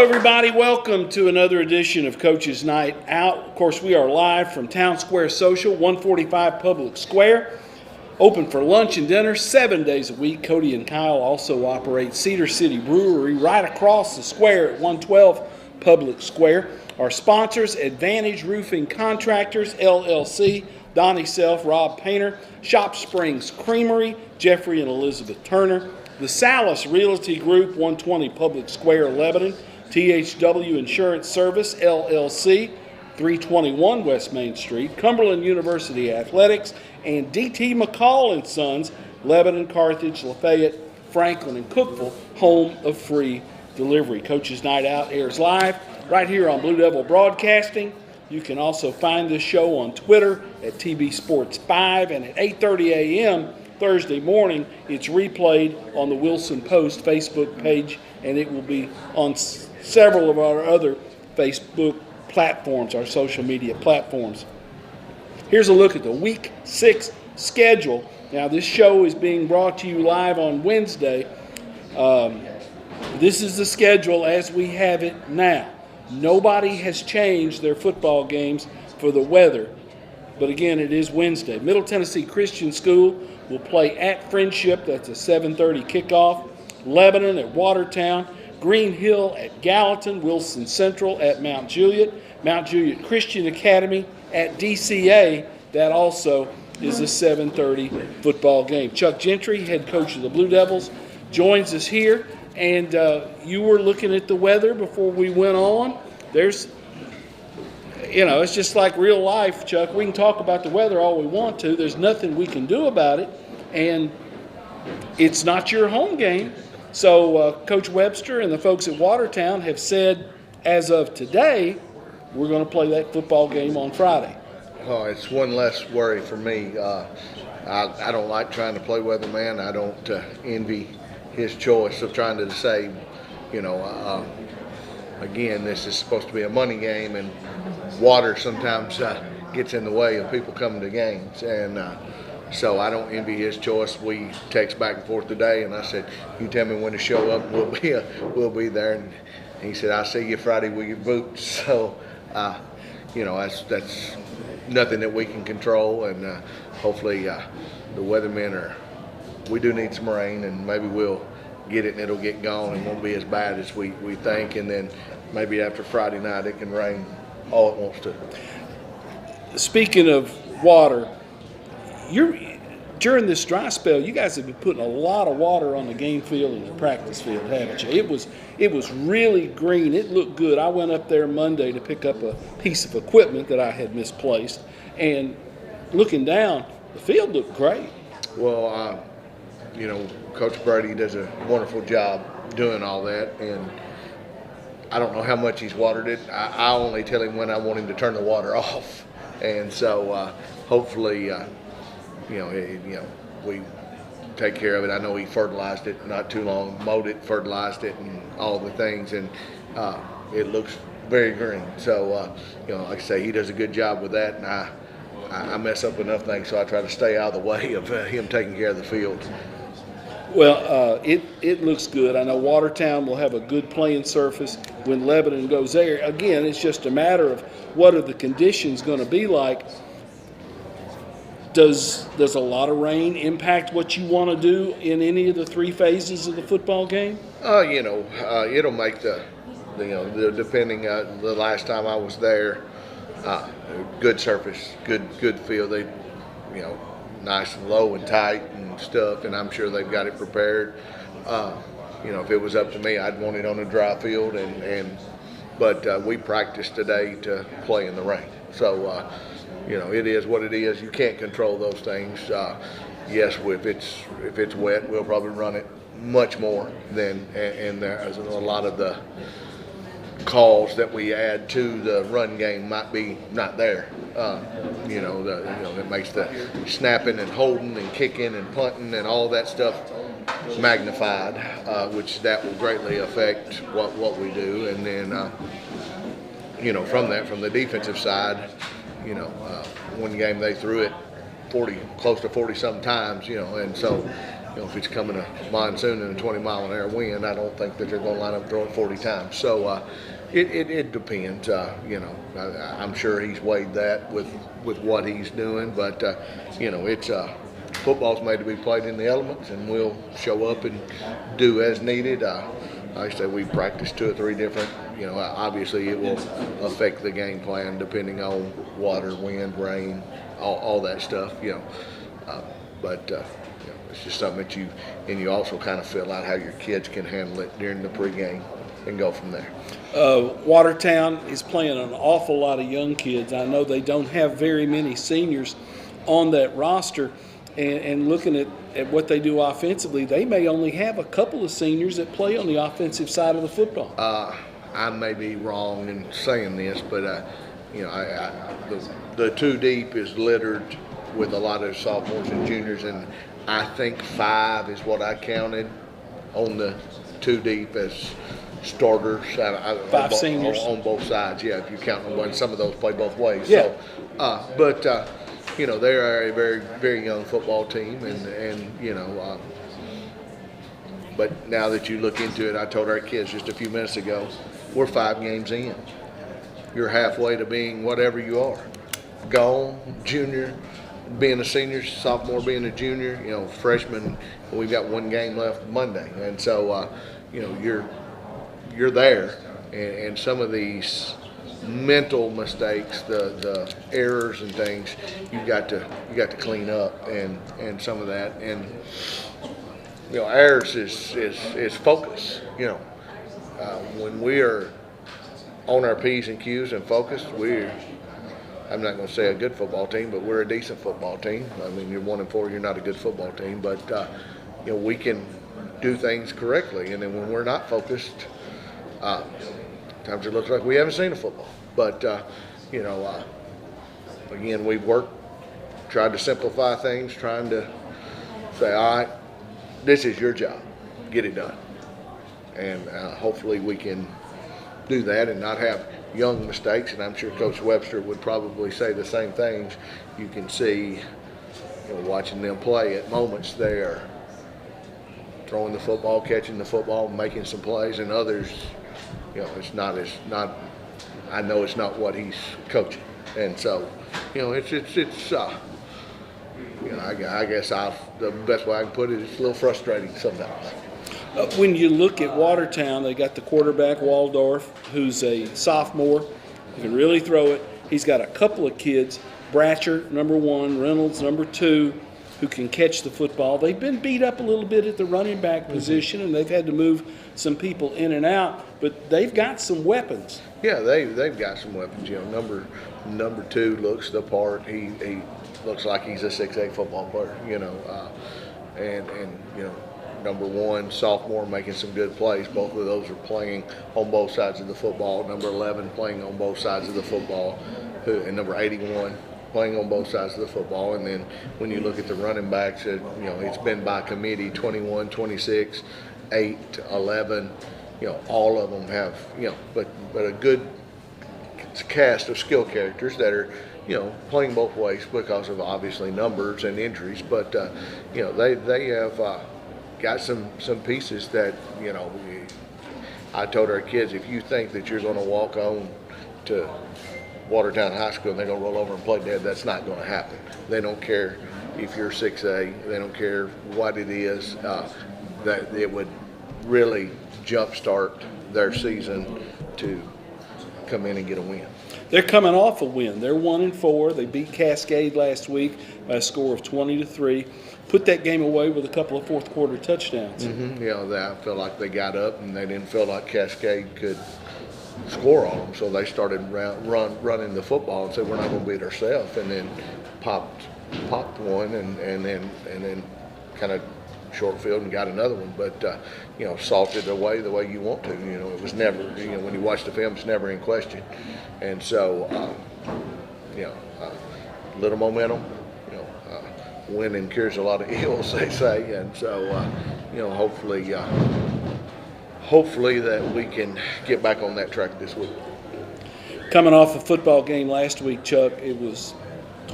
everybody. Welcome to another edition of Coach's Night Out. Of course, we are live from Town Square Social, 145 Public Square. Open for lunch and dinner 7 days a week. Cody and Kyle also operate Cedar City Brewery right across the square at 112 Public Square. Our sponsors, Advantage Roofing Contractors, LLC, Donnie Self, Rob Painter, Shop Springs Creamery, Jeffrey and Elizabeth Turner, the Salas Realty Group, 120 Public Square, Lebanon, THW Insurance Service, LLC, 321 West Main Street, Cumberland University Athletics, and D.T. McCall & Sons, Lebanon, Carthage, Lafayette, Franklin, and Cookeville, home of free delivery. Coach's Night Out airs live right here on Blue Devil Broadcasting. You can also find this show on Twitter at TB Sports 5, and at 8:30 a.m. Thursday morning, it's replayed on the Wilson Post Facebook page, and it will be on several of our other Facebook platforms, our social media platforms. Here's a look at the Week 6 schedule. Now, this show is being brought to you live on Wednesday. This is the schedule as we have it now. Nobody has changed their football games for the weather. But again, it is Wednesday. Middle Tennessee Christian School will play at Friendship. That's a 7:30 kickoff. Lebanon at Watertown. Green Hill at Gallatin. Wilson Central at Mount Juliet. Mount Juliet Christian Academy at DCA. That also is a 7:30 football game. Chuck Gentry, head coach of the Blue Devils, joins us here. And you were looking at the weather before we went on. There's, it's just like real life, Chuck. We can talk about the weather all we want to. There's nothing we can do about it. And it's not your home game. So Coach Webster and the folks at Watertown have said, as of today, we're going to play that football game on Friday. Oh, it's one less worry for me. I don't like trying to play weatherman. I don't envy his choice of trying to say, again, this is supposed to be a money game, and water sometimes gets in the way of people coming to games. And so I don't envy his choice. We text back and forth today, and I said, you tell me when to show up, we'll be there. And he said, I'll see you Friday with your boots. So, that's nothing that we can control, and hopefully the weathermen we do need some rain, and maybe we'll get it and it'll get gone and won't be as bad as we think. And then maybe after Friday night it can rain all it wants to. Speaking of water, during this dry spell, you guys have been putting a lot of water on the game field and the practice field, haven't you? It was really green. It looked good. I went up there Monday to pick up a piece of equipment that I had misplaced, and looking down, the field looked great. Well, Coach Brady does a wonderful job doing all that, and I don't know how much he's watered it. I only tell him when I want him to turn the water off, and so hopefully, we take care of it. I know he fertilized it not too long, mowed it, fertilized it, and all the things, and it looks very green. So, like I say, he does a good job with that, and I mess up enough things, so I try to stay out of the way of him taking care of the field. Well, it looks good. I know Watertown will have a good playing surface when Lebanon goes there. Again, it's just a matter of what are the conditions going to be like. Does a lot of rain impact what you want to do in any of the three phases of the football game? It'll make depending. The last time I was there, good surface, good field. They, nice and low and tight and stuff, and I'm sure they've got it prepared. If it was up to me, I'd want it on a dry field, but we practiced today to play in the rain. So, it is what it is. You can't control those things. Yes, if it's wet, we'll probably run it much more than, and there's a lot of the calls that we add to the run game might be not there. It makes the snapping and holding and kicking and punting and all that stuff magnified, which that will greatly affect what we do. And then, from the defensive side, one game they threw it close to 40 some times, and so if it's coming a monsoon and a 20-mile-an-hour wind, I don't think that they're going to line up throwing 40 times. So it depends. I'm sure he's weighed that with what he's doing, but it's football's made to be played in the elements, and we'll show up and do as needed. Like I say, we practice 2 or 3 different. Obviously it will affect the game plan depending on water, wind, rain, all that stuff. But it's just something that you also kind of feel out how your kids can handle it during the pregame and go from there. Watertown is playing an awful lot of young kids. I know they don't have very many seniors on that roster. And looking at what they do offensively, they may only have a couple of seniors that play on the offensive side of the football. I may be wrong in saying this, but the 2 deep is littered with a lot of sophomores and juniors, and I think 5 is what I counted on the 2 deep as starters. 5 seniors on both sides. Yeah, if you count them, when some of those play both ways. Yeah. So, they are a very, very young football team, but now that you look into it, I told our kids just a few minutes ago, we're 5 games in. You're halfway to being whatever you are. Gone, junior, being a senior, sophomore being a junior, freshman, we've got 1 game left Monday. And so, you're there, and some of these mental mistakes, the errors and things, you got to clean up, and some of that, and ours is focus. When we are on our P's and Q's and focused, I'm not going to say a good football team, but we're a decent football team. I mean, you're 1-4, you're not a good football team, but we can do things correctly, and then when we're not focused, times it looks like we haven't seen a football. But, again, we've tried to simplify things, trying to say, all right, this is your job. Get it done. And hopefully we can do that and not have young mistakes. And I'm sure Coach Webster would probably say the same things. You can see, watching them play at moments, they are throwing the football, catching the football, making some plays, and others, I know it's not what he's coaching, and so, I guess the best way I can put it is a little frustrating sometimes. When you look at Watertown, they got the quarterback Waldorf, who's a sophomore, who can really throw it. He's got a couple of kids, Bratcher, number 1, Reynolds, number 2, who can catch the football. They've been beat up a little bit at the running back position, and they've had to move some people in and out, but they've got some weapons. Yeah, they've got some weapons. Number 2 looks the part. He looks like he's a 6'8" football player. And number 1, sophomore, making some good plays. Both of those are playing on both sides of the football. Number 11 playing on both sides of the football, and number 81 playing on both sides of the football. And then when you look at the running backs, it's been by committee, 21, 26, 8, 11. All of them have, but a good cast of skill characters that are, playing both ways because of obviously numbers and injuries. But, they have got some pieces that, I told our kids, if you think that you're going to walk on to Watertown High School and they're going to roll over and play dead, that's not going to happen. They don't care if you're 6A. They don't care what it is. That it would really jumpstart their season to come in and get a win. They're coming off a win. They're 1-4. They beat Cascade last week by a score of 20-3. Put that game away with a couple of fourth quarter touchdowns. Mm-hmm. I felt like they got up and they didn't feel like Cascade could score on them, so they started running the football and said, we're not going to beat ourselves, and then popped one and then kind of short field and got another one, but salted away the way you want to. It was never, when you watch the film, it's never in question. And so, little momentum, winning cures a lot of ills, they say. And so, hopefully that we can get back on that track this week. Coming off a football game last week, Chuck, it was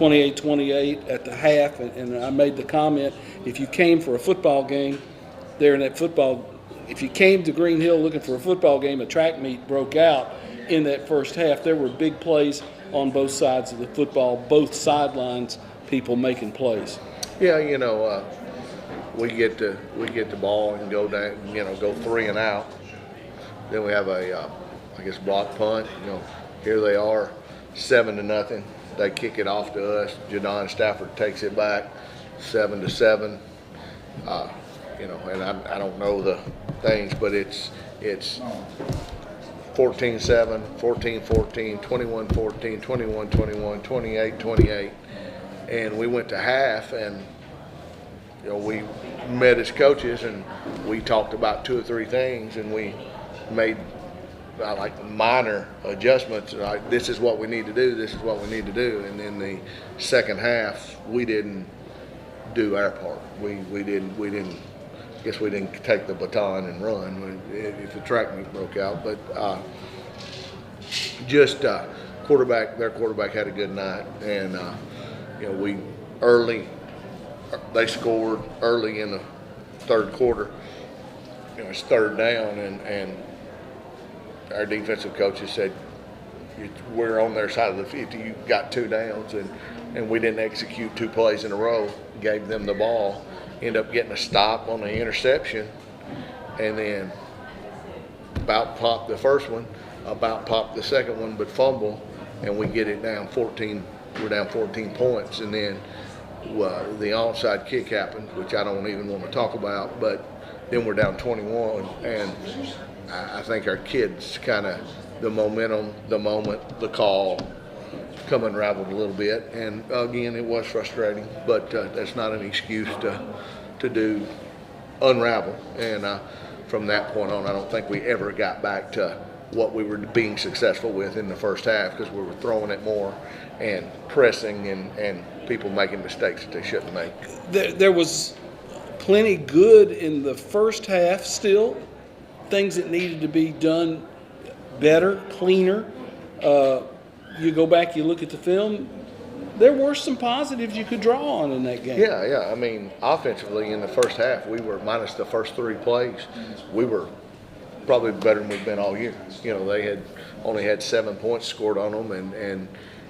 28-28 at the half, and I made the comment, if you came for a football game there in that football, if you came to Green Hill looking for a football game, a track meet broke out in that first half. There were big plays on both sides of the football, both sidelines, people making plays. Yeah, we get the ball and go down, go 3 and out. Then we have a, block punt. Here they are, 7-0. They kick it off to us. Jadon Stafford takes it back, 7-7. And I don't know the things, but it's 14-7, 14-14, 21-14, 21-21, 28-28, and we went to half, and we met as coaches and we talked about 2 or 3 things, and we made minor adjustments. Like, this is what we need to do. This is what we need to do. And in the second half, we didn't do our part. We didn't. I guess we didn't take the baton and run if the track meet broke out. But their quarterback had a good night, and they scored early in the third quarter. It's third down, and our defensive coaches said, we're on their side of the 50. You got 2 downs, and we didn't execute 2 plays in a row. Gave them the ball, end up getting a stop on the interception, and then about popped the first one, about popped the second one, but fumble, and we get it down 14. We're down 14 points, and then the onside kick happened, which I don't even want to talk about, but then we're down 21, and I think our kids kind of, the momentum, the moment, the call, come unraveled a little bit. And again, it was frustrating, but that's not an excuse to do unravel. And from that point on, I don't think we ever got back to what we were being successful with in the first half, because we were throwing it more and pressing and people making mistakes that they shouldn't make. There was plenty good in the first half still, things that needed to be done better, cleaner. You go back, you look at the film, there were some positives you could draw on in that game. Yeah. I mean, offensively in the first half, we were, minus the first 3 plays, we were probably better than we've been all year. They had only had 7 points scored on them, and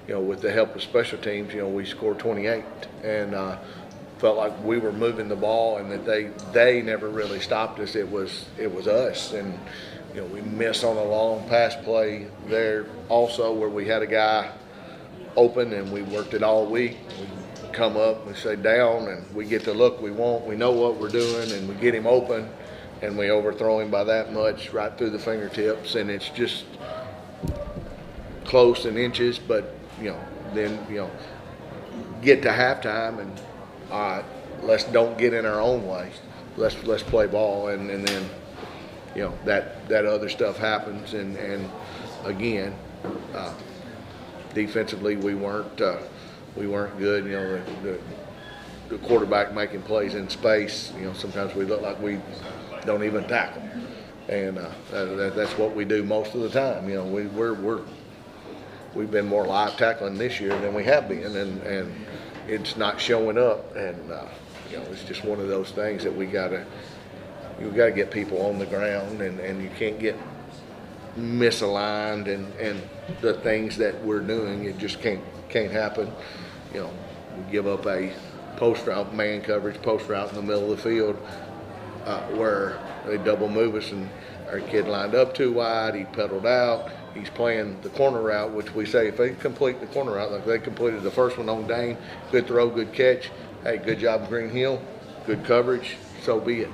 with the help of special teams, we scored 28, and felt like we were moving the ball, and that they never really stopped us. It was us, and we missed on a long pass play there also, where we had a guy open, and we worked it all week. We come up, we say down, and we get the look we want. We know what we're doing, and we get him open, and we overthrow him by that much, right through the fingertips, and it's just close in inches. But then get to halftime, and all right, let's don't get in our own way. Let's play ball, and then that other stuff happens, and again, defensively we weren't good. The quarterback making plays in space. Sometimes we look like we don't even tackle, and that's what we do most of the time. We've been more live tackling this year than we have been, and it's not showing up, and it's just one of those things that you've got to get people on the ground, and you can't get misaligned, and the things that we're doing, it just can't happen. We give up a post route, man coverage post route in the middle of the field, where they double move us, and our kid lined up too wide, he pedaled out. He's playing the corner route, which we say if they complete the corner route, like they completed the first one on Dane, good throw, good catch. Hey, good job, Green Hill, good coverage, so be it.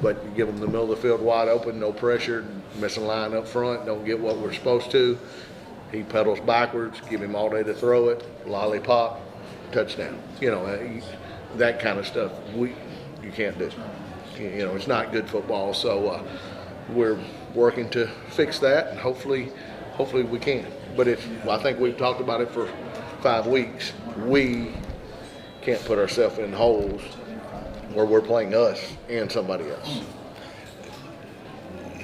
But you give them the middle of the field wide open, no pressure, missing line up front, don't get what we're supposed to. He pedals backwards, give him all day to throw it, lollipop, touchdown. That kind of stuff you can't do. It's not good football, so we're working to fix that, and hopefully we can. But I think we've talked about it for 5 weeks. We can't put ourselves in holes where we're playing us and somebody else.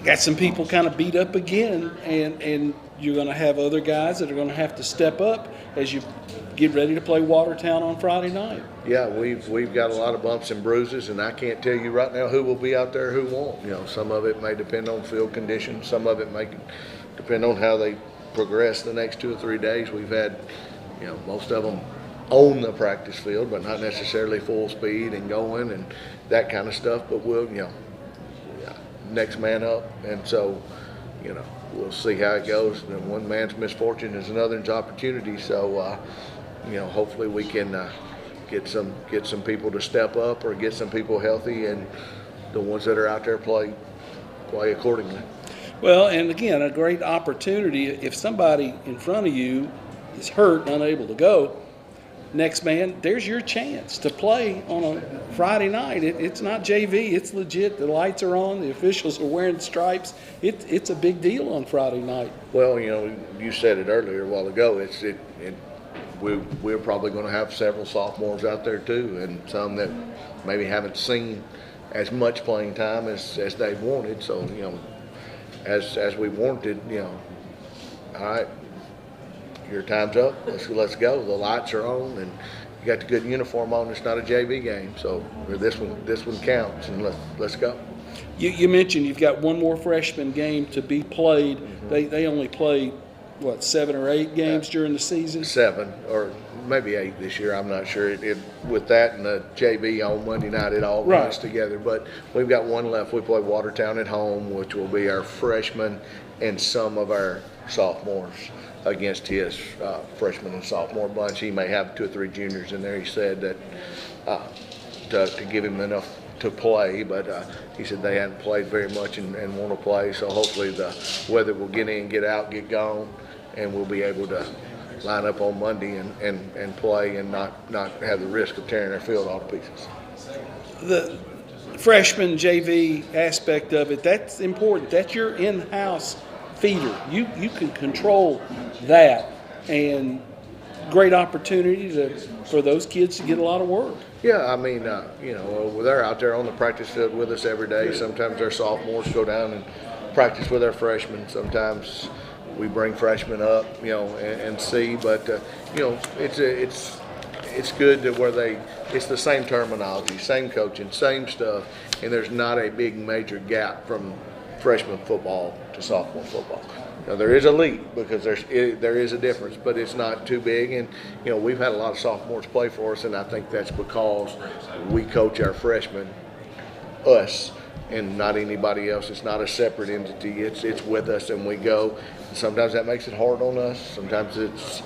Got some people kind of beat up again, and you're going to have other guys that are going to have to step up as you get ready to play Watertown on Friday night. Yeah, we've got a lot of bumps and bruises, and I can't tell you right now who will be out there, who won't. Some of it may depend on field conditions. Some of it may depend on how they progress the next 2 or 3 days. We've had, most of them on the practice field, but not necessarily full speed and going and that kind of stuff. But we'll, next man up, and so, we'll see how it goes. And one man's misfortune is another's opportunity. So, hopefully we can get some people to step up or get some people healthy, and the ones that are out there play accordingly. Well, and again, a great opportunity. If somebody in front of you is hurt and unable to go, next man, there's your chance to play on a Friday night. It's not JV. It's legit. The lights are on. The officials are wearing stripes. It's a big deal on Friday night. Well, you said it earlier a while ago. We're probably going to have several sophomores out there too, and some that maybe haven't seen as much playing time as they wanted. So, as we wanted, all right, your time's up. Let's go. The lights are on, and you got the good uniform on. It's not a JV game, so this one counts, and let's go. You mentioned you've got one more freshman game to be played. Mm-hmm. They only play 7 or 8 games during the season. 7 or maybe 8 this year. I'm not sure. With that and the JV on Monday night, it all runs together. But we've got one left. We play Watertown at home, which will be our freshmen and some of our sophomores against his freshman and sophomore bunch. He may have 2 or 3 juniors in there. He said that to give him enough to play, but he said they hadn't played very much and want to play. So hopefully the weather will get in, get out, get gone, and we'll be able to line up on Monday and play and not have the risk of tearing our field all to pieces. The freshman JV aspect of it, that's important. That's your in-house feeder. You can control that, and great opportunity for those kids to get a lot of work. Yeah, I mean, they're out there on the practice field with us every day. Sometimes our sophomores go down and practice with our freshmen. Sometimes we bring freshmen up, and see. But it's good that it's the same terminology, same coaching, same stuff, and there's not a big major gap from freshman football to sophomore football. Now, there is a leap because there is a difference, but it's not too big. And, we've had a lot of sophomores play for us, and I think that's because we coach our freshmen, us, and not anybody else. It's not a separate entity. It's with us, and we go. And sometimes that makes it hard on us. Sometimes it's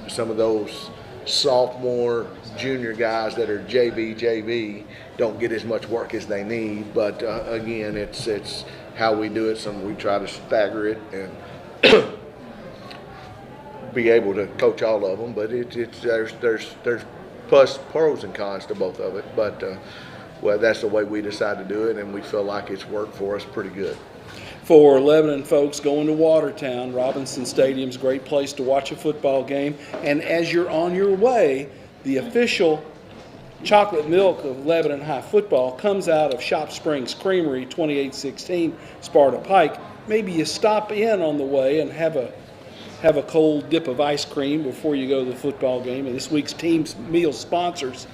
some of those sophomore, junior guys that are JV don't get as much work as they need. But, again, it's how we do it. We try to stagger it and be able to coach all of them. But there's pros and cons to both of it. But that's the way we decide to do it, and we feel like it's worked for us pretty good. For Lebanon folks going to Watertown, Robinson Stadium's a great place to watch a football game. And as you're on your way, the official chocolate milk of Lebanon High football comes out of Shop Springs Creamery, 2816 Sparta Pike. Maybe you stop in on the way and have a cold dip of ice cream before you go to the football game. And this week's team's meal sponsors: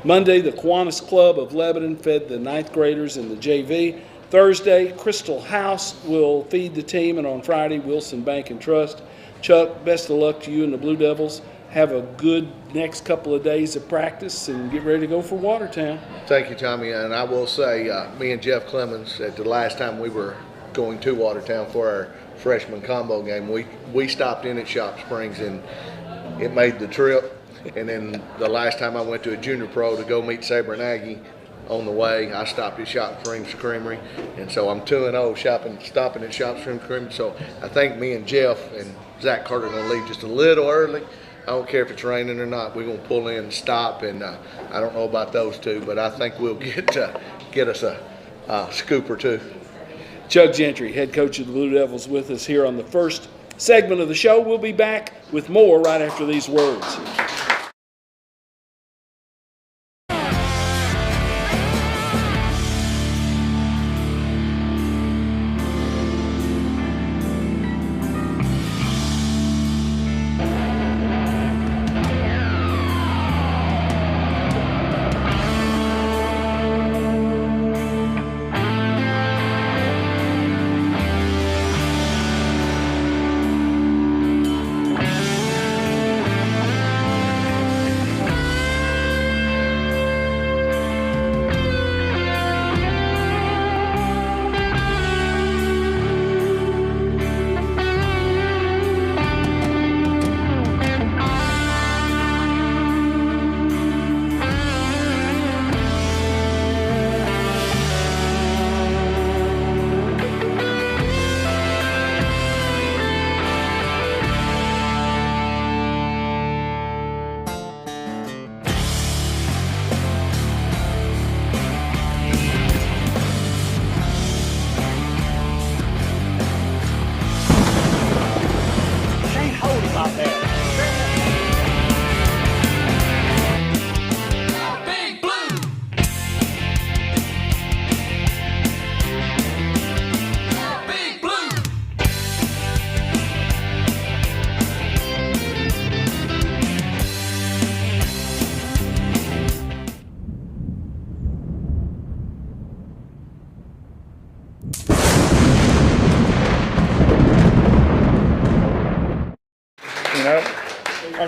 Monday, the Kiwanis Club of Lebanon fed the 9th graders in the JV. Thursday, Crystal House will feed the team, and on Friday, Wilson Bank and Trust. Chuck, best of luck to you and the Blue Devils. Have a good next couple of days of practice and get ready to go for Watertown. Thank you, Tommy. And I will say, me and Jeff Clemens, at the last time we were going to Watertown for our freshman combo game, we stopped in at Shop Springs, and it made the trip. And then the last time I went to a junior pro to go meet Sabre and Aggie, on the way, I stopped at Shop Springs Creamery, and so I'm 2-0 stopping at Shop Springs Creamery. So I think me and Jeff and Zach Carter are going to leave just a little early. I don't care if it's raining or not. We're going to pull in and stop, and I don't know about those two, but I think we'll get us a scoop or two. Chuck Gentry, head coach of the Blue Devils, with us here on the first segment of the show. We'll be back with more right after these words.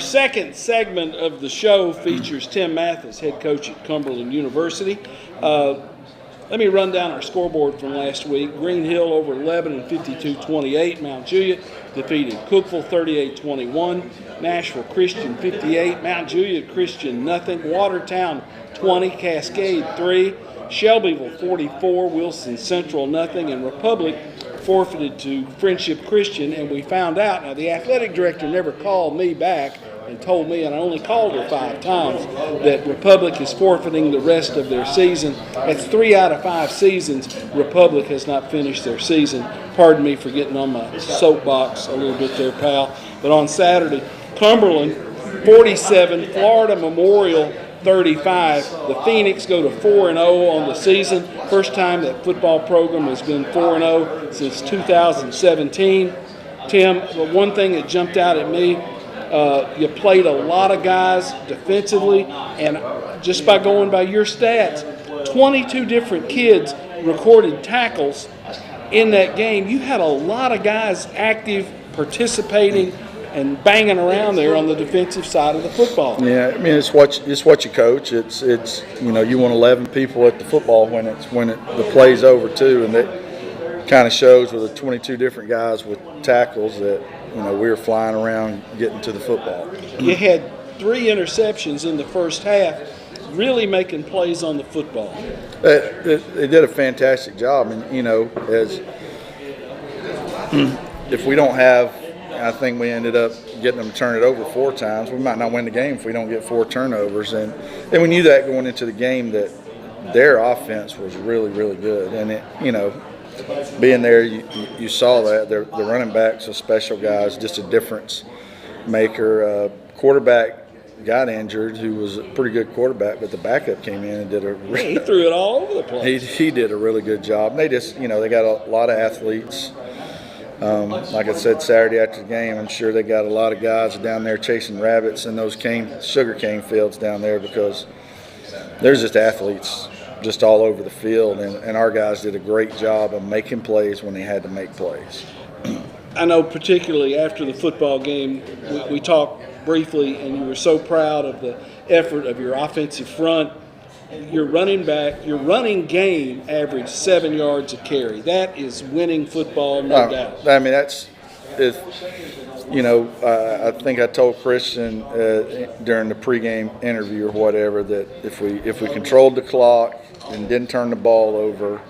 second segment of the show features Tim Mathis, head coach at Cumberland University. Let me run down our scoreboard from last week. Green Hill over Lebanon 52-28. Mount Juliet defeated Cookeville 38-21. Nashville Christian 58. Mount Juliet Christian nothing. Watertown 20. Cascade 3. Shelbyville 44. Wilson Central nothing. And Republic forfeited to Friendship Christian. And we found out, now the athletic director never called me back and told me, and I only called her 5 times, that Republic is forfeiting the rest of their season. That's 3 out of 5 seasons Republic has not finished their season. Pardon me for getting on my soapbox a little bit there, pal. But on Saturday, Cumberland 47, Florida Memorial 35. The Phoenix go to 4-0 on the season. First time that football program has been 4-0 since 2017. Tim, the one thing that jumped out at me, you played a lot of guys defensively, and just by going by your stats, 22 different kids recorded tackles in that game. You had a lot of guys active, participating, and banging around there on the defensive side of the football. Yeah, I mean, it's what you coach. It's you know, you want 11 people at the football when the play's over too, and that kind of shows with the 22 different guys with tackles that, you know, we were flying around getting to the football. You had 3 interceptions in the first half, really making plays on the football. They did a fantastic job, and you know, as if we don't have, I think we ended up getting them to turn it over 4 times. We might not win the game if we don't get 4 turnovers, and we knew that going into the game that their offense was really, really good, and it, you know, being there, you saw that the running backs are special guys, just a difference maker. Quarterback got injured, who was a pretty good quarterback, but the backup came in and did he threw it all over the place. He did a really good job. And they just, you know, they got a lot of athletes. Like I said, Saturday after the game, I'm sure they got a lot of guys down there chasing rabbits in those sugar cane fields down there, because there's just athletes just all over the field, and our guys did a great job of making plays when they had to make plays. I know particularly after the football game, we talked briefly, and you were so proud of the effort of your offensive front. Your running game averaged 7 yards a carry. That is winning football, no doubt. I mean, you know, I think I told Christian during the pregame interview or whatever that if we controlled the clock and didn't turn the ball over,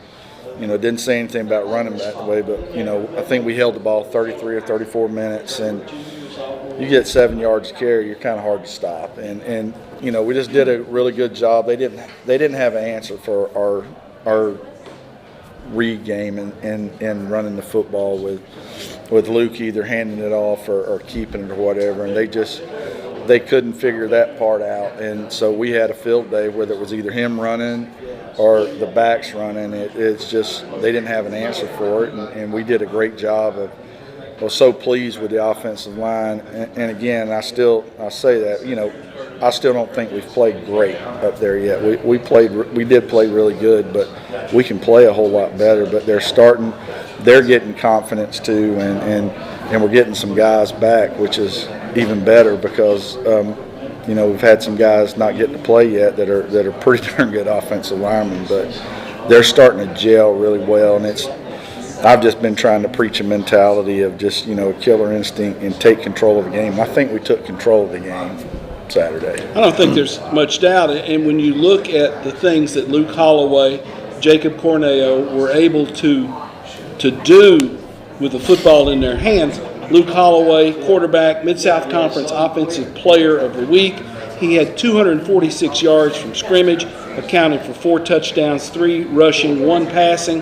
you know, didn't say anything about running that way, but, you know, I think we held the ball 33 or 34 minutes, and you get 7 yards a carry, you're kind of hard to stop. And you know, we just did a really good job. They didn't have an answer for our read game and running the football with Luke either handing it off or keeping it or whatever, and they couldn't figure that part out. And so we had a field day, whether it was either him running or the backs running. It's just they didn't have an answer for it, and we did a great job of. I was so pleased with the offensive line, and again, I say that, you know, I still don't think we've played great up there yet. We did play really good, but we can play a whole lot better. But they're getting confidence too, and we're getting some guys back, which is even better because you know, we've had some guys not getting to play yet that are pretty darn good offensive linemen, but they're starting to gel really well, and I've just been trying to preach a mentality of just, you know, a killer instinct and take control of the game. I think we took control of the game Saturday. I don't think there's much doubt. And when you look at the things that Luke Holloway, Jacob Corneo were able to do with the football in their hands, Luke Holloway, quarterback, Mid-South Conference Offensive Player of the Week. He had 246 yards from scrimmage, accounted for 4 touchdowns, 3 rushing, 1 passing.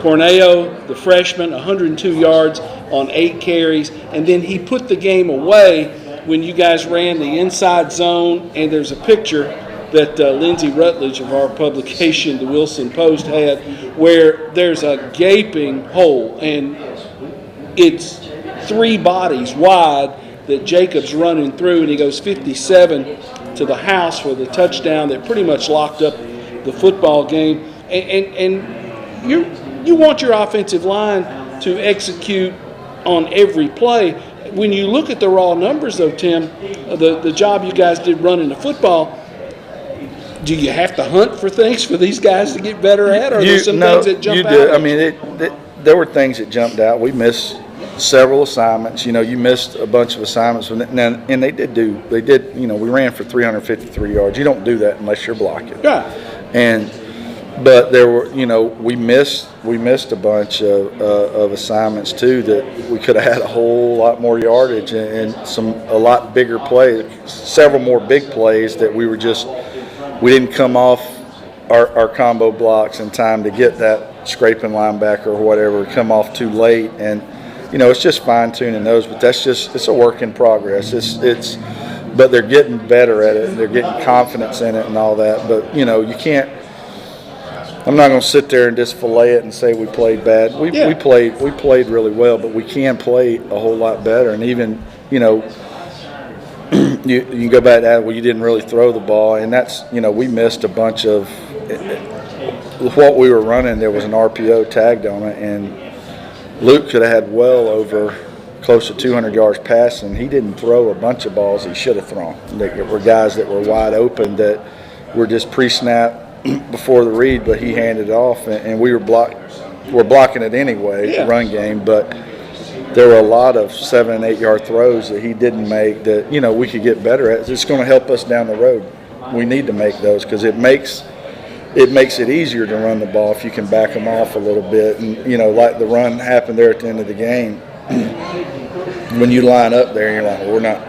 Corneo, the freshman, 102 yards on 8 carries. And then he put the game away when you guys ran the inside zone. And there's a picture that Lindsey Rutledge of our publication, the Wilson Post, had, where there's a gaping hole. And it's 3 bodies wide that Jacob's running through, and he goes 57 to the house for the touchdown that pretty much locked up the football game. And you want your offensive line to execute on every play. when you look at the raw numbers, though, Tim, the job you guys did running the football, do you have to hunt for things for these guys to get better at, or are there some things that jump out? I mean, there were things that jumped out. We missed several assignments. You missed a bunch of assignments, and they did. We ran for 353 yards. You don't do that unless you're blocking. Right. But there were, we missed a bunch of assignments too that we could have had a whole lot more yardage and a lot bigger plays, several more big plays that we didn't come off our combo blocks in time to get that scraping linebacker or whatever, come off too late, and it's just fine tuning those. But it's a work in progress. But they're getting better at it. And they're getting confidence in it and all that. But you can't. I'm not going to sit there and just fillet it and say we played bad. We played really well, but we can play a whole lot better. And even you can go back to that. Well, you didn't really throw the ball, and that's we missed a bunch of what we were running. There was an RPO tagged on it, and Luke could have had well over close to 200 yards passing. He didn't throw a bunch of balls he should have thrown. There were guys that were wide open that were just pre-snap before the read, but he handed it off, and we're blocking it anyway, the run game. But there were a lot of 7 and 8 yard throws that he didn't make that we could get better at. It's going to help us down the road. We need to make those because it makes it easier to run the ball if you can back them off a little bit. And like the run happened there at the end of the game, when you line up there, you're like, well,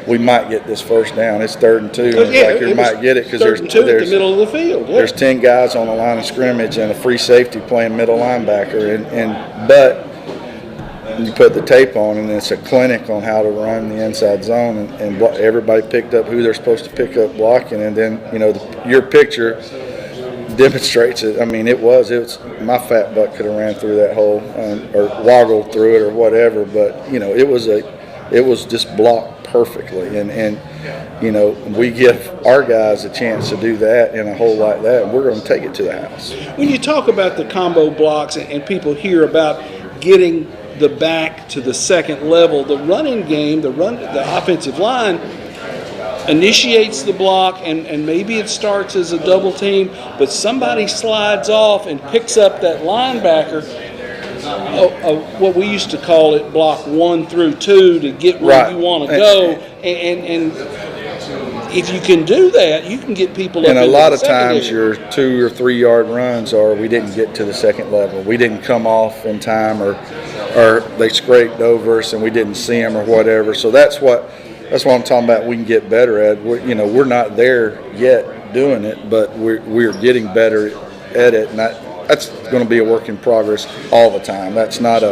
we might get this first down. It's 3rd and 2. And it's like you might get it because there's 2 at the middle of the field. Yeah. There's 10 guys on the line of scrimmage and a free safety playing middle linebacker, but you put the tape on and it's a clinic on how to run the inside zone, and everybody picked up who they're supposed to pick up blocking, and then your picture demonstrates it. I mean, it was my fat butt could have ran through that hole or woggled through it or whatever, but it was just blocked perfectly, and we give our guys a chance to do that and a hole like that, and we're going to take it to the house. When you talk about the combo blocks and people hear about getting the back to the second level, the running game, the offensive line initiates the block, and maybe it starts as a double team, but somebody slides off and picks up that linebacker, what we used to call it block 1 through 2 to get where you want to go, and if you can do that, you can get people up. And a lot of times your 2 or 3 yard runs are we didn't get to the second level, we didn't come off in time, or they scraped over us and we didn't see them or whatever. So that's what I'm talking about. We can get better at. We're not there yet doing it, but we're getting better at it, and that's going to be a work in progress all the time. That's not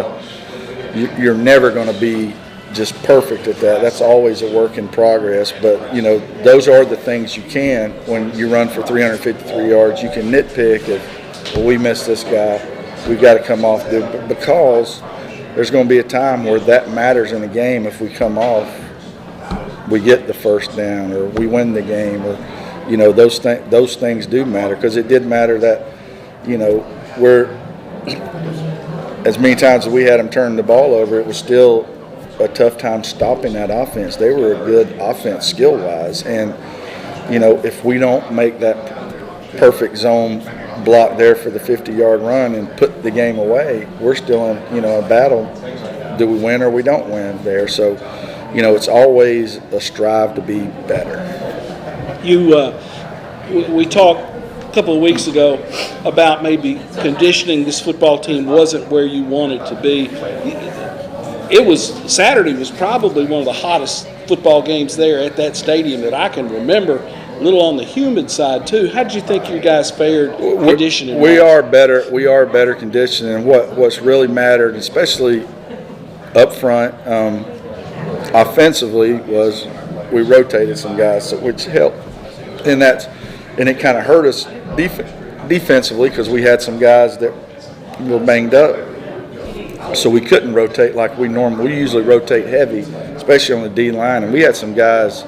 you're never going to be just perfect at that. That's always a work in progress. But those are the things you can when you run for 353 yards. You can nitpick if we missed this guy, we've got to come off because there's going to be a time where that matters in a game. If we come off, we get the first down or we win the game, or those things do matter, because it did matter that we're as many times as we had them turn the ball over, it was still a tough time stopping that offense. They were a good offense skill-wise, and if we don't make that perfect zone block there for the 50-yard run and put the game away, we're still in a battle. Do we win or we don't win there? So it's always a strive to be better. We talked a couple of weeks ago about maybe conditioning. This football team wasn't where you wanted to be. Saturday was probably one of the hottest football games there at that stadium that I can remember. A little on the humid side too. How did you think your guys fared conditioning? We are better conditioned, and what's really mattered, especially up front, offensively, was we rotated some guys, which helped, and it kind of hurt us defensively because we had some guys that were banged up. So we couldn't rotate like we normally. We usually rotate heavy, especially on the D line. And we had some guys,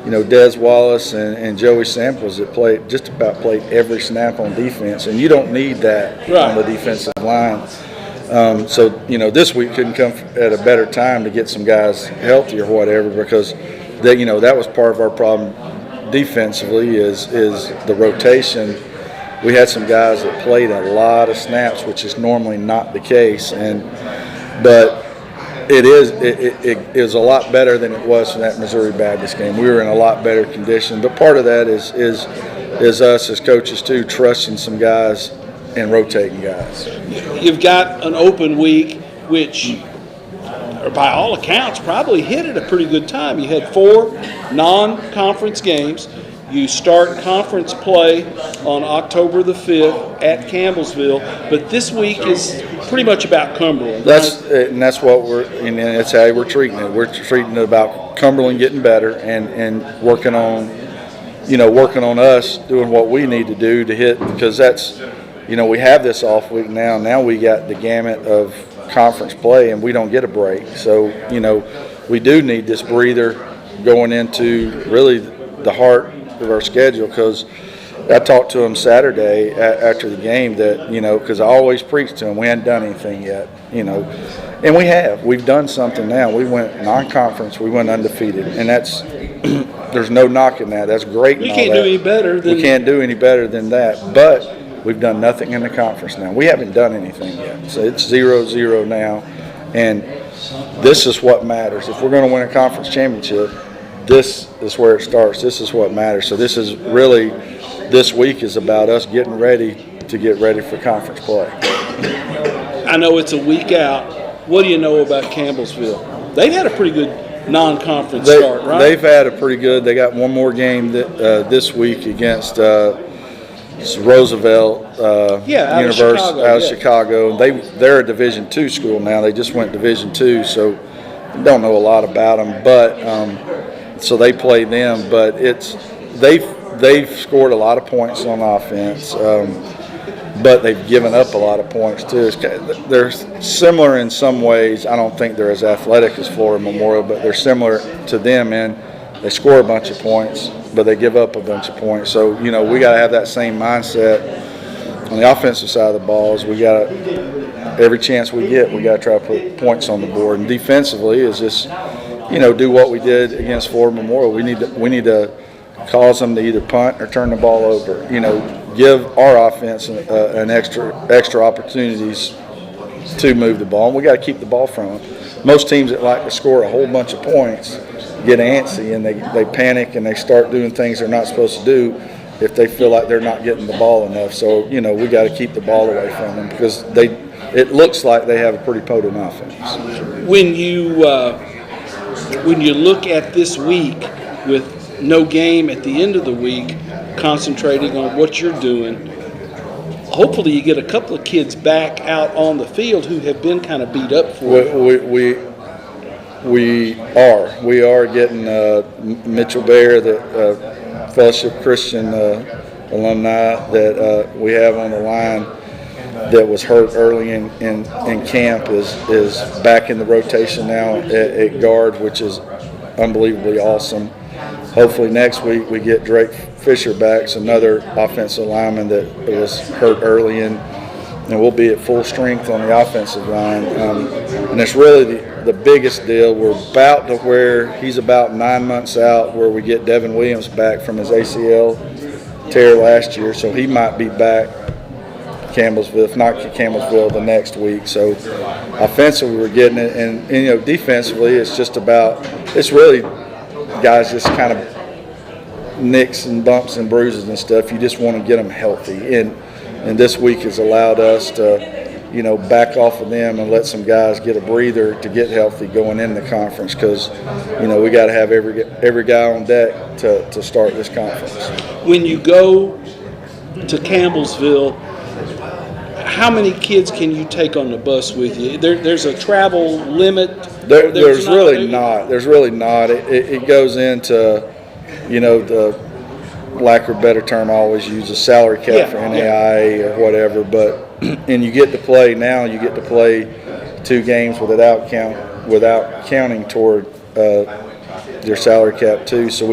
Des Wallace and Joey Samples that played every snap on defense. And you don't need that on the defensive line. So, this week couldn't come at a better time to get some guys healthy or whatever, because that was part of our problem defensively is the rotation. We had some guys that played a lot of snaps, which is normally not the case, but it is a lot better than it was in that Missouri Baptist game. We were in a lot better condition, but part of that is us as coaches too, trusting some guys and rotating guys. You've got an open week, which, by all accounts, probably hit at a pretty good time. You had 4 non-conference games. You start conference play on October the 5th at Campbellsville, but this week is pretty much about Cumberland. That's what that's how we're treating it. We're treating it about Cumberland getting better and working on us doing what we need to do to hit, because that's, we have this off week now. Now we got the gamut of conference play and we don't get a break. So, we do need this breather going into really the heart of our schedule, because I talked to him Saturday after the game that, because I always preach to him, we hadn't done anything yet, and we've done something now. We went non-conference, we went undefeated, and that's, there's no knocking that. That's great. We can't do any better than we can't do any better than that, but we've done nothing in the conference now. We haven't done anything yet, so it's 0-0 now, and this is what matters. If we're going to win a conference championship, this is where it starts. This is what matters. So this week is about us getting ready for conference play. I know it's a week out. What do you know about Campbellsville? They've had a pretty good non-conference start, right? They've had a pretty good. They got one more game this week against Roosevelt University out of Chicago. They're a Division II school now. They just went Division II, so don't know a lot about them, but. So they play them, but they've scored a lot of points on offense, but they've given up a lot of points too. They're similar in some ways. I don't think they're as athletic as Florida Memorial, but they're similar to them in they score a bunch of points, but they give up a bunch of points. So we got to have that same mindset on the offensive side of the ball. Is we got to, every chance we get, we got to try to put points on the board, and defensively is just. Do what we did against Florida Memorial. We need to cause them to either punt or turn the ball over. Give our offense an extra opportunities to move the ball. And we got to keep the ball from them. Most teams that like to score a whole bunch of points get antsy and they panic and they start doing things they're not supposed to do if they feel like they're not getting the ball enough. So we got to keep the ball away from them, because it looks like they have a pretty potent offense. When you look at this week with no game at the end of the week, concentrating on what you're doing, hopefully you get a couple of kids back out on the field who have been kind of beat up for it. We are getting Mitchell Bear, the Fellowship Christian alumni that we have on the line that was hurt early in camp is back in the rotation now at guard, which is unbelievably awesome. Hopefully next week we get Drake Fisher back, so another offensive lineman that was hurt early and we'll be at full strength on the offensive line. And it's really the biggest deal. We're about to where he's about 9 months out, where we get Devin Williams back from his ACL tear last year, so he might be back Campbellsville, if not Campbellsville, the next week. So offensively we're getting it, and defensively it's just about, it's really guys just kind of nicks and bumps and bruises and stuff. You just want to get them healthy, and this week has allowed us to back off of them and let some guys get a breather to get healthy going in the conference, because we got to have every guy on deck to start this conference. When you go to Campbellsville, how many kids can you take on the bus with you? There's a travel limit? There's really not. It goes into, the lack of a better term, I always use a salary cap for NAIA or whatever. But and you get to play 2 games without counting toward your salary cap too. So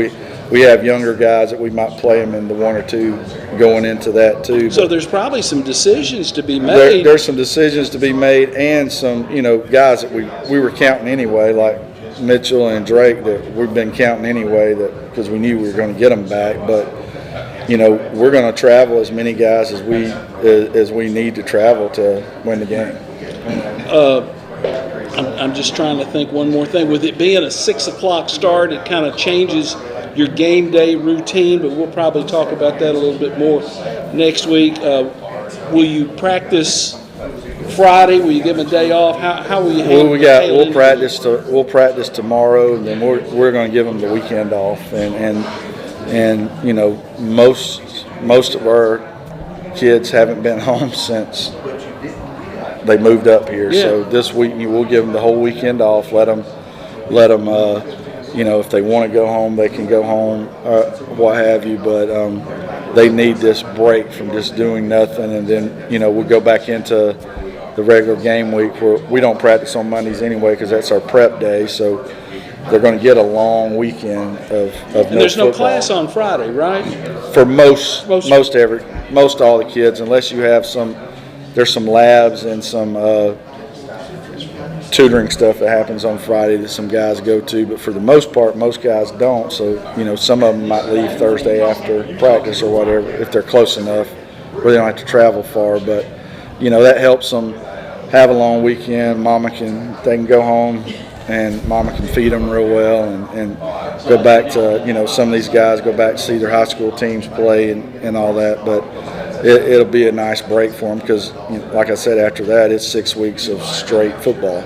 we have younger guys that we might play them in the 1 or 2 going into that too. So there's probably some decisions to be There, made. there's some decisions to be made, and some, you know, guys that we were counting anyway, like Mitchell and Drake, that we've been counting anyway, that because we knew we were going to get them back. But you know, we're going to travel as many guys as we need to travel to win the game. I'm just trying to think one more thing. With it being a 6 o'clock start, it kind of changes your game day routine, but we'll probably talk about that a little bit more next week. Will you practice Friday? Will you give them a day off? How will you handle We'll practice tomorrow, and then we're going to give them the weekend off, and you know, most of our kids haven't been home since they moved up here. Yeah. So this week we'll give them the whole weekend off. Let them you know, if they want to go home, they can go home, what have you. But they need this break from just doing nothing, and then, you know, we'll go back into the regular game week where we don't practice on Mondays anyway because that's our prep day. So they're going to get a long weekend of and there's no football. class on Friday, right? For most all the kids, unless you have there's some labs and some tutoring stuff that happens on Friday that some guys go to, but for the most part, most guys don't. So, you know, some of them might leave Thursday after practice or whatever if they're close enough where they don't have to travel far. But, you know, that helps them have a long weekend. They can go home and Mama can feed them real well and go back to, you know, some of these guys go back to see their high school teams play and all that. But it'll be a nice break for them because, you know, like I said, after that, it's 6 weeks of straight football.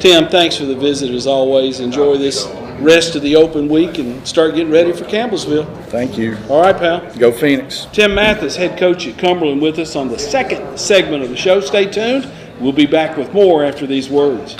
Tim, thanks for the visit as always. Enjoy this rest of the open week and start getting ready for Campbellsville. Thank you. All right, pal. Go Phoenix. Tim Mathis, head coach at Cumberland, with us on the second segment of the show. Stay tuned. We'll be back with more after these words.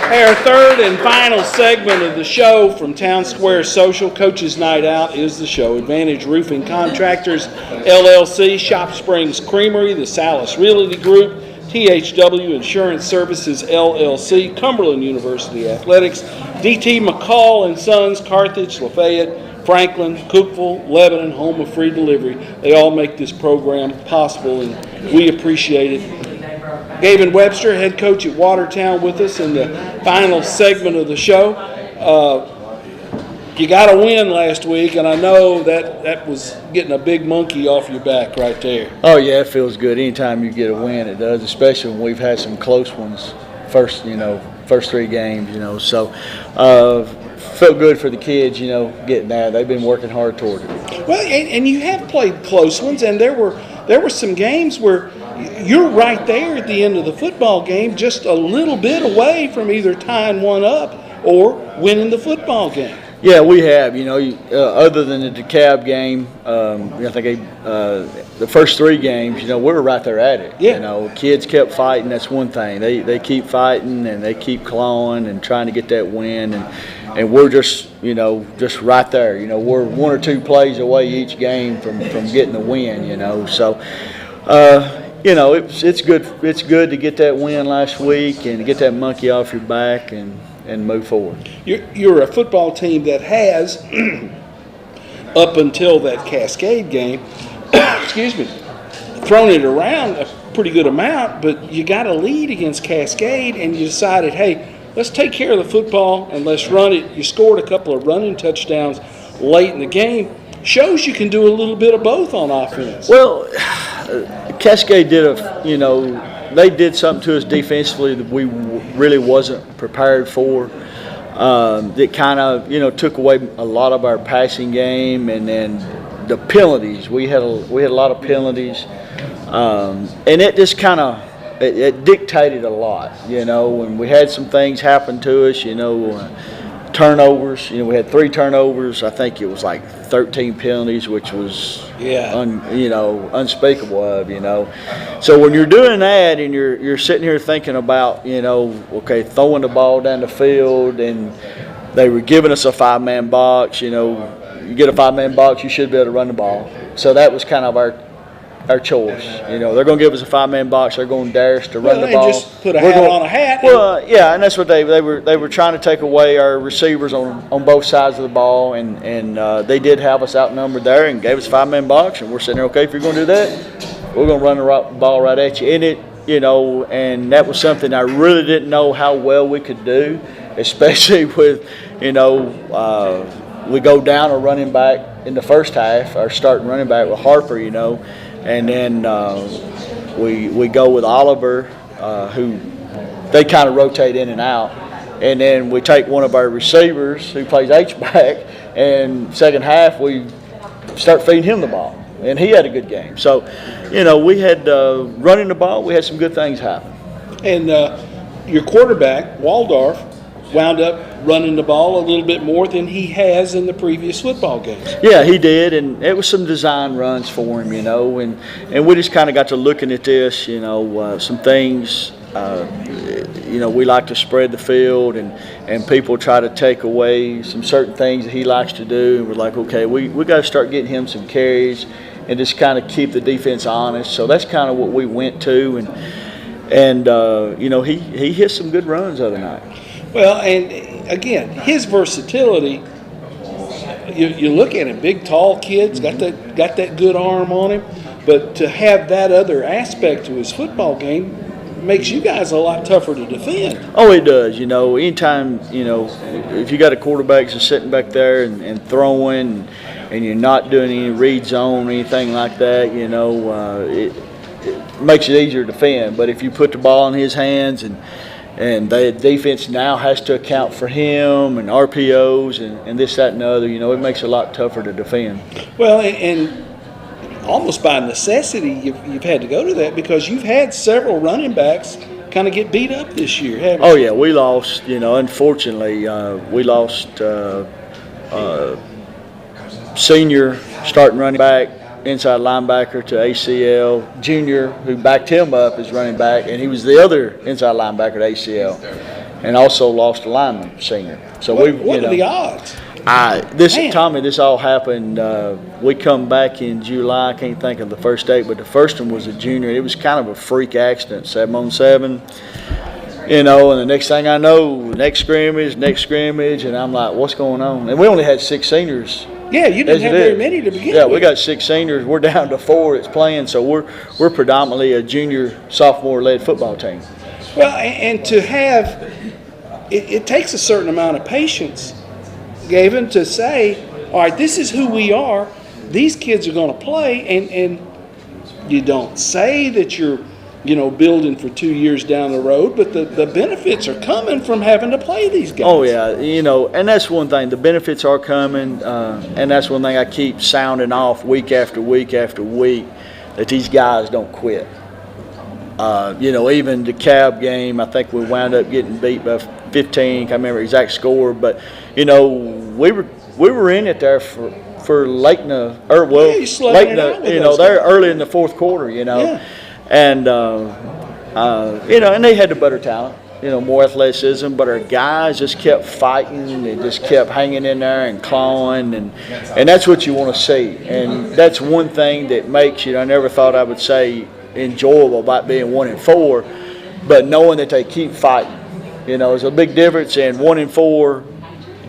Hey, our third and final segment of the show from Town Square Social, Coach's Night Out, is the show. Advantage Roofing Contractors, LLC, Shop Springs Creamery, the Salas Realty Group, THW Insurance Services, LLC, Cumberland University Athletics, DT McCall and Sons, Carthage, Lafayette, Franklin, Cookeville, Lebanon, home of free delivery. They all make this program possible, and we appreciate it. Gavin Webster, head coach at Watertown, with us in the final segment of the show. You got a win last week, and I know that was getting a big monkey off your back right there. Oh, yeah, it feels good. Anytime you get a win, it does, especially when we've had some close ones first 3 games, So felt good for the kids, getting that. They've been working hard toward it. Well, and you have played close ones, and there were some games where you're right there at the end of the football game, just a little bit away from either tying one up or winning the football game. Yeah, we have. Other than the DeKalb game, I think the first 3 games, we were right there at it. Yeah. Kids kept fighting. That's one thing. They keep fighting and they keep clawing and trying to get that win. And we're just right there. We're 1 or 2 plays away each game from getting the win. So. It's good. It's good to get that win last week and to get that monkey off your back and move forward. You're a football team that has, up until that Cascade game, excuse me, thrown it around a pretty good amount, but you got a lead against Cascade and you decided, hey, let's take care of the football and let's run it. You scored a couple of running touchdowns late in the game. Shows you can do a little bit of both on offense. Well, Cascade did they did something to us defensively that we really wasn't prepared for. That kind of took away a lot of our passing game, and then the penalties. We had a lot of penalties, and it just kind of it dictated a lot. And we had some things happen to us. Turnovers. We had 3 turnovers. I think it was like 13 penalties, which was unspeakable of. So when you're doing that and you're sitting here thinking about throwing the ball down the field, and they were giving us a 5-man box. You get a 5-man box, you should be able to run the ball. So that was kind of our choice. They're going to give us a 5-man box. They're going to dare us to run the ball. Just put a hat on a hat. Well, yeah, and that's what they were trying to take away our receivers on both sides of the ball, and they did have us outnumbered there and gave us a 5-man box, and we're sitting there, okay, if you're going to do that, we're going to run the ball right at you. And that was something I really didn't know how well we could do, especially with, we go down a running back in the first half, our starting running back with Harper, and then we go with Oliver, who they kind of rotate in and out. And then we take one of our receivers who plays H-back, and second half we start feeding him the ball. And he had a good game. So, we had running the ball, we had some good things happen. And your quarterback, Waldorf, wound up running the ball a little bit more than he has in the previous football games. Yeah, he did, and it was some design runs for him, and we just kind of got to looking at this, some things, we like to spread the field, and people try to take away some certain things that he likes to do, and we're like, okay, we got to start getting him some carries and just kind of keep the defense honest. So that's kind of what we went to, and he hit some good runs the other night. Well, and again, his versatility, you look at him, big, tall kid's got that good arm on him, but to have that other aspect to his football game makes you guys a lot tougher to defend. Oh, it does. Anytime, if you got a quarterback that's sitting back there and throwing, and you're not doing any read zone or anything like that, it makes it easier to defend. But if you put the ball in his hands and the defense now has to account for him and RPOs and this, that, and the other, it makes it a lot tougher to defend. Well, and almost by necessity, you've had to go to that because you've had several running backs kind of get beat up this year, haven't you? Oh, yeah, we lost, unfortunately, we lost senior starting running back, inside linebacker to ACL. Junior, who backed him up as running back, and he was the other inside linebacker to ACL, and also lost a lineman, senior. So what are the odds? Tommy, this all happened. We come back in July. I can't think of the first date, but the first one was a junior. It was kind of a freak accident, 7-on-7. And the next thing I know, next scrimmage, and I'm like, what's going on? And we only had 6 seniors. Yeah, you didn't have very many to begin with. Yeah, we got 6 seniors. We're down to 4 that's playing, so we're predominantly a junior, sophomore-led football team. Well, and to have it takes a certain amount of patience, Gavin, to say, all right, this is who we are. These kids are going to play, and you don't say that you're building for 2 years down the road, but the benefits are coming from having to play these guys. Oh, yeah, and that's one thing. The benefits are coming, and that's one thing I keep sounding off week after week after week, that these guys don't quit. Even the Cab game, I think we wound up getting beat by 15. I can't remember the exact score, but we were in it there for late in the late in the there early in the fourth quarter. Yeah. And and they had the better talent. More athleticism, but our guys just kept fighting. They just kept hanging in there and clawing, and that's what you want to see. And that's one thing that makes I never thought I would say enjoyable about being 1-4, but knowing that they keep fighting. There's a big difference in 1-4.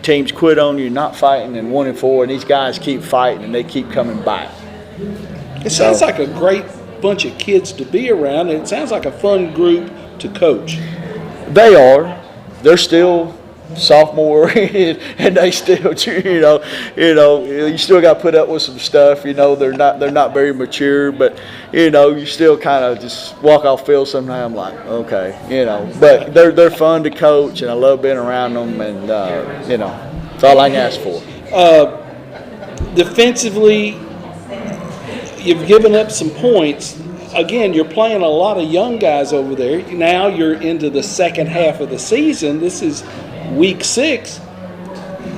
Teams quit on you, not fighting, and 1-4, and these guys keep fighting and they keep coming back. It sounds like a great bunch of kids to be around, and it sounds like a fun group to coach. They are. They're still sophomore, and they still, you still got to put up with some stuff. They're not very mature, but you still kind of just walk off field sometimes like, okay, But they're fun to coach, and I love being around them, and it's all I can ask for. Defensively, you've given up some points. Again, you're playing a lot of young guys over there. Now you're into the second half of the season. This is week 6.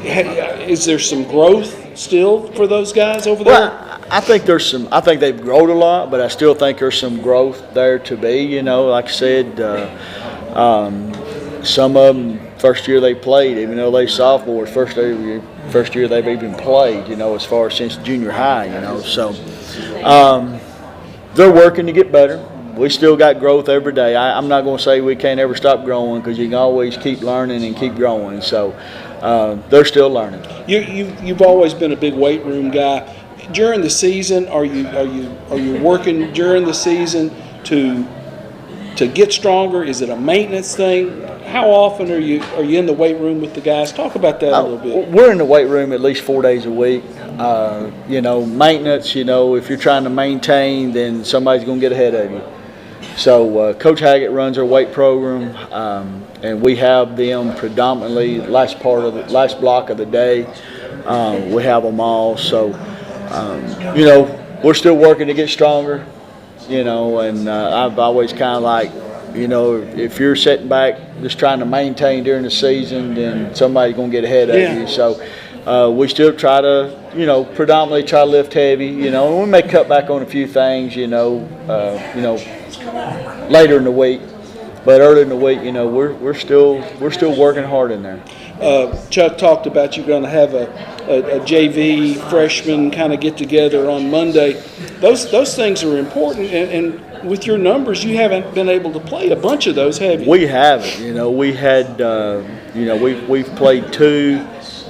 Is there some growth still for those guys over there? Well, I think there's some. I think they've grown a lot, but I still think there's some growth there to be. Like I said, some of them first year they played, even though they sophomores, first year they've even played. As far as since junior high. So. They're working to get better. We still got growth every day. I'm not going to say we can't ever stop growing, because you can always keep learning and keep growing. So they're still learning. You've always been a big weight room guy. During the season, are you working during the season to get stronger? Is it a maintenance thing? How often are you in the weight room with the guys? Talk about that a little bit. We're in the weight room at least 4 days a week. Maintenance, if you're trying to maintain, then somebody's going to get ahead of you. So Coach Haggett runs our weight program, and we have them predominantly last block of the day. We have them all. So, we're still working to get stronger, and I've always kind of like, if you're sitting back just trying to maintain during the season, then somebody's going to get ahead of you. So we still try to, predominantly try to lift heavy, and we may cut back on a few things, later in the week. But early in the week, we're still working hard in there. Chuck talked about you're going to have a JV freshman kind of get together on Monday. Those things are important, and with your numbers, you haven't been able to play a bunch of those, have you? We haven't. We had, we've played 2,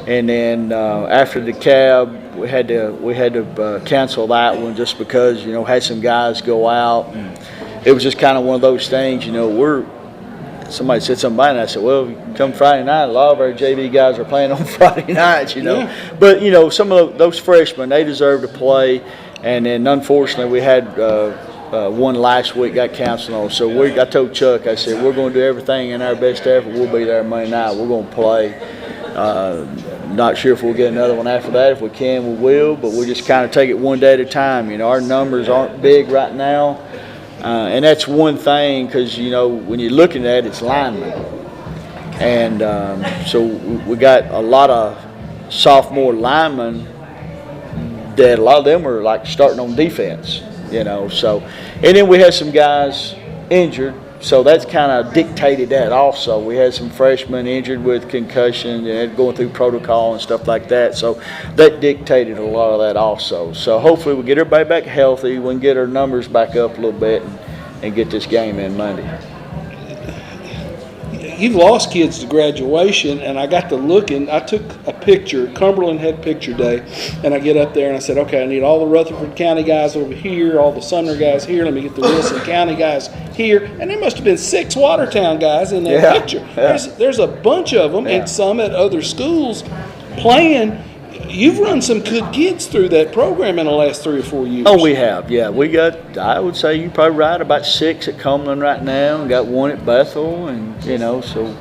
and then after the Cab, we had to cancel that one just because had some guys go out, and it was just kind of one of those things. Somebody said something about it, and I said, well, come Friday night, a lot of our JV guys are playing on Friday nights, Yeah. But, some of those freshmen, they deserve to play. And then, unfortunately, we had one last week got canceled on. So I told Chuck, I said, we're going to do everything in our best effort. We'll be there Monday night. We're going to play. Not sure if we'll get another one after that. If we can, we will. But we'll just kind of take it one day at a time. Our numbers aren't big right now. And that's one thing, because, when you're looking at it, it's linemen. And so we got a lot of sophomore linemen that a lot of them are like starting on defense, So, and then we had some guys injured, so that's kind of dictated that also. We had some freshmen injured with concussion and going through protocol and stuff like that. So that dictated a lot of that also. So hopefully we get everybody back healthy. We can get our numbers back up a little bit and get this game in Monday. You've lost kids to graduation, and I got to looking. I took a picture. Cumberland had picture day, and I get up there and I said, okay, I need all the Rutherford County guys over here, all the Sumner guys here. Let me get the Wilson County guys here. And there must have been 6 Watertown guys in that picture. Yeah. There's a bunch of them, and some at other schools playing. You've run some good kids through that program in the last 3 or 4 years. Oh, we have, yeah. We got, I would say you probably right about 6 at Cumberland right now, and got 1 at Bethel, and, so,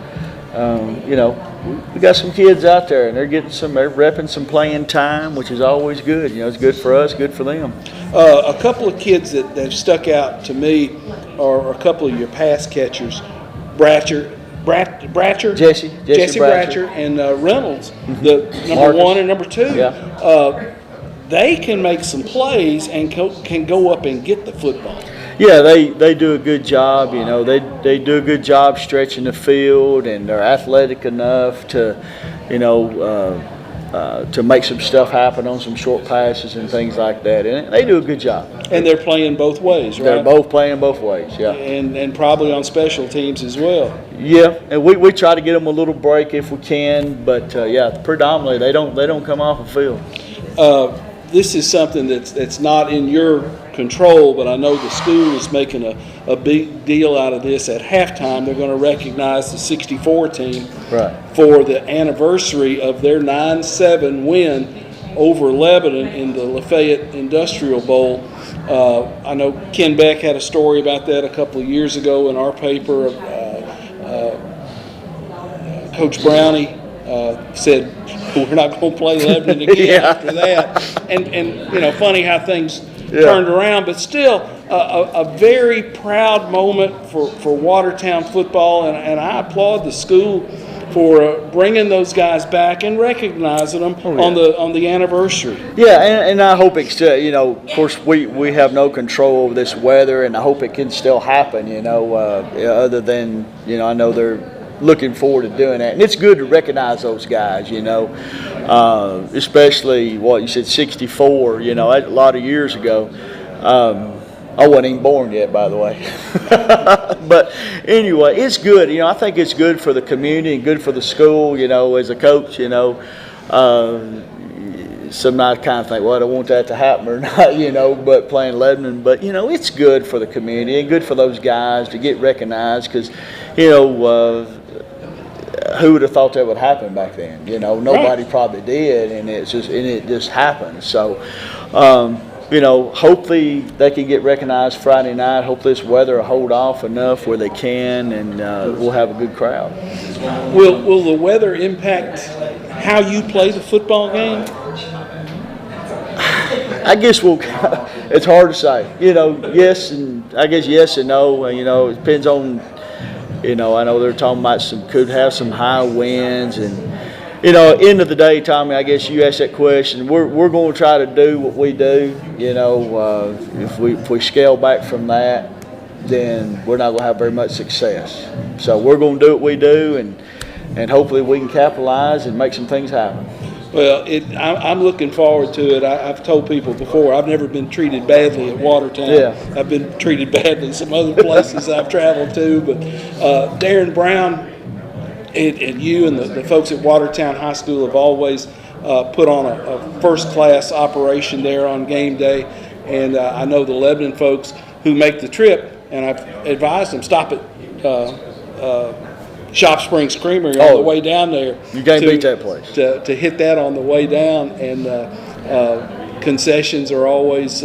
we got some kids out there, and they're repping some playing time, which is always good. You know, it's good for us, good for them. A couple of kids that have stuck out to me are a couple of your pass catchers, Bratcher, Jesse Bratcher, and Reynolds, the number Marcus. 1 and number 2. Yeah. They can make some plays and can go up and get the football. Yeah, they do a good job. You know, they do a good job stretching the field, and they're athletic enough to, you know, to make some stuff happen on some short passes and things like that. And they do a good job. And they're playing both ways, right? They're both playing both ways, yeah. And probably on special teams as well. Yeah, and we try to get them a little break if we can, but yeah, predominantly they don't come off the field. This is something that's not in your control, but I know the school is making a big deal out of this. At halftime, they're going to recognize the 64 team for the anniversary of their 9-7 win over Lebanon in the Lafayette Industrial Bowl. I know Ken Beck had a story about that a couple of years ago in our paper. Coach Brownie said, we're not going to play Lebanon again after that. And you know, funny how things turned around, but still a very proud moment for Watertown football, and I applaud the school for bringing those guys back and recognizing them on the anniversary. Yeah, and I hope it's you know, of course we have no control over this weather, and I hope it can still happen. You know, other than, you know, I know they're looking forward to doing that, and it's good to recognize those guys. You know, especially what you said, 64. You know, a lot of years ago. I wasn't even born yet, by the way. But anyway, it's good. You know, I think it's good for the community and good for the school. You know, as a coach, you know, some nights kind of think, well, I don't want that to happen or not, you know, but playing Lebanon. But, you know, it's good for the community and good for those guys to get recognized because, you know, who would have thought that would happen back then? You know, nobody probably did, and it just happened. So, you know, hopefully they can get recognized Friday night. Hopefully this weather will hold off enough where they can, and we'll have a good crowd. Will the weather impact how you play the football game? I guess it's hard to say. You know, yes and no. You know, it depends on, you know, I know they're talking about could have some high winds, and you know, end of the day, Tommy, I guess you asked that question. We're going to try to do what we do. You know, if we scale back from that, then we're not going to have very much success. So we're going to do what we do, and hopefully we can capitalize and make some things happen. Well, I'm looking forward to it. I've told people before, I've never been treated badly at Watertown. Yeah. I've been treated badly some other places I've traveled to, but Darren Brown and you and the folks at Watertown High School have always put on a first-class operation there on game day, and I know the Lebanon folks who make the trip, and I've advised them, stop at Shop Springs Creamery on the way down there. You can't beat that place. To hit that on the way down, and concessions are always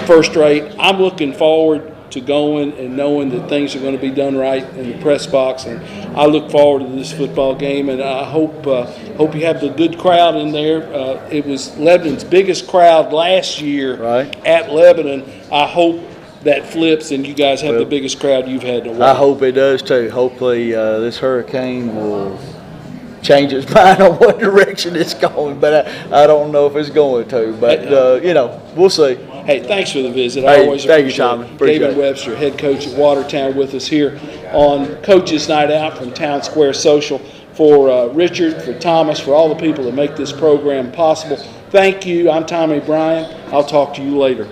first rate. I'm looking forward to going and knowing that things are going to be done right in the press box, and I look forward to this football game, and I hope you have the good crowd in there. It was Lebanon's biggest crowd last year at Lebanon. I hope that flips and you guys have the biggest crowd you've had in a while. I hope it does too. Hopefully this hurricane will change its mind on what direction it's going, but I don't know if it's going to. But, you know, we'll see. Hey, thanks for the visit. I always thank you, appreciate Tommy. it. Appreciate David it. Webster, head coach at Watertown, with us here on Coach's Night Out from Town Square Social. For Richard, for Thomas, for all the people that make this program possible, thank you. I'm Tommy Bryan. I'll talk to you later.